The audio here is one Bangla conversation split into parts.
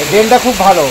ড্রেনটা খুব ভালো,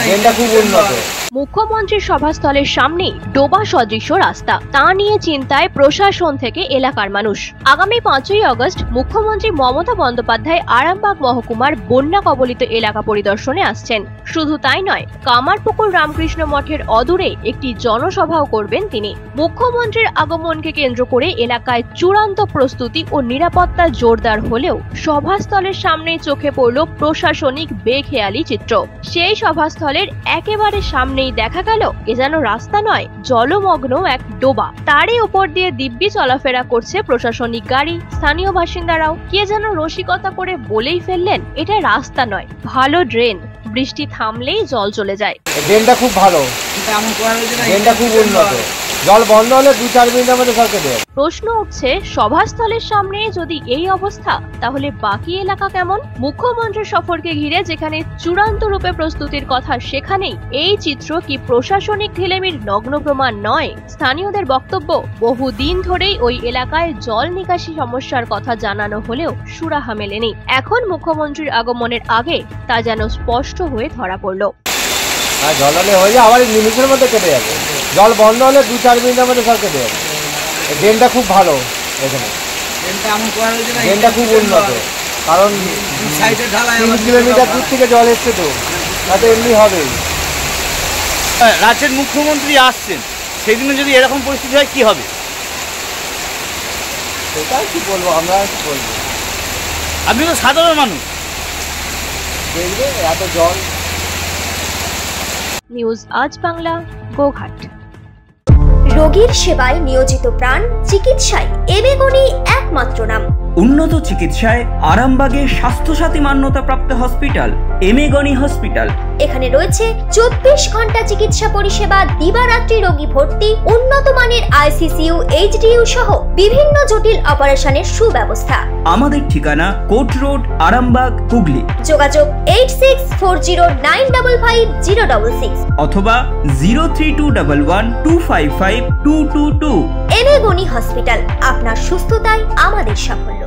ড্রেনটা খুব উন্নত। মুখ্যমন্ত্রীর সভাস্থলের সামনে ডোবা সদৃশ্য রাস্তা, তা নিয়ে চিন্তায় প্রশাসন থেকে এলাকার মানুষ। আগামী 5ই আগস্ট মুখ্যমন্ত্রী মমতা বন্দ্যোপাধ্যায় আরামবাগ মহকুমার বন্যা কবলিত এলাকা পরিদর্শনে আসছেন। শুধু তাই নয়, কামারপুকুর রামকৃষ্ণ মঠের অদূরে একটি জনসভাও করবেন তিনি। মুখ্যমন্ত্রীর আগমনকে কেন্দ্র করে এলাকায় চূড়ান্ত প্রস্তুতি ও নিরাপত্তা জোরদার হলেও সভাস্থলের সামনে চোখে পড়ল প্রশাসনিক বেখেয়ালি চিত্র। সেই সভাস্থলের একেবারে সামনে দেখা গেল এ যেন রাস্তা নয়, জলমগ্ন এক ডোবা। তারই উপর দিয়ে দিব্যি চলাফেরা করছে প্রশাসনিক গাড়ি। স্থানীয় বাসিন্দারাও কে যেন রসিকতা করে বলেই ফেললেন, এটা রাস্তা নয়, ভালো ড্রেন, বৃষ্টি থামলেই জল চলে যায়। ড্রেনটা খুব ভালো, ড্রেনটা খুব উন্নত, জল বন্ধ হলে 2-4 মিনিটের মধ্যে সরকে দেয়। প্রশ্ন উঠছে, সভাস্থলের সামনে যদি এই অবস্থা, তাহলে বাকি এলাকা কেমন? মুখ্যমন্ত্রীর সফরকে ঘিরে যেখানে চূড়ান্ত রূপে প্রস্তুতির কথা, সেখানেই এই চিত্র কি প্রশাসনিক ঢিলেমির নগ্ন প্রমাণ নয়? স্থানীয়দের বক্তব্য, বহুদিন ধরেই ওই এলাকায় জল নিকাশি সমস্যার কথা জানানো হলেও সুরাহা মেলেনি। এখন মুখ্যমন্ত্রীর আগমনের আগে তা যেন স্পষ্ট হয়ে ধরা পড়ল। জল হলে হয়ে যায়, আবার নিমিষের মধ্যে কেটে যাবে। জল বন্ধ হলে 2-4 মিনিটের মধ্যে সরকে দেয়। ড্রেনটা খুব ভালো, এখানে ড্রেনটা খুব উন্নত, কারণ 3 কিলোমিটার দূর থেকে জল এসছে, তো তাতে এমনি হবে। রাজ্যের মুখ্যমন্ত্রী আসছেন, সেদিনে যদি এরকম পরিস্থিতি হয় কি হবে? সেটা কি বলবো, আমরা কি বলবো? আপনি তো সাধারণ মানুষ, দেখবে এত জল। নিউজ আজ বাংলা, গোঘাট। রোগীর সেবায় নিয়োজিত প্রাণ, চিকিৎসায় এবেগুনি একমাত্র নাম। উন্নত চিকিৎসায় আরামবাগে স্বাস্থ্যসাথী মান্যতাপ্রাপ্ত হসপিটাল এমেগনি হসপিটাল। এখানে রয়েছে 24 ঘন্টা চিকিৎসা পরিষেবা, দিবারাত্রি রোগী ভর্তি, উন্নত মানের আইসিসিইউ, এইচডিইউ সহ বিভিন্ন জটিল অপারেশনের সুব্যবস্থা। আমাদের ঠিকানা কোট রোড, আরামবাগ, হুগলি। যোগাযোগ 8640955066 অথবা 03211255222। এমেগনি হসপিটাল, আপনার সুস্থতাই আমাদের সাফল্য।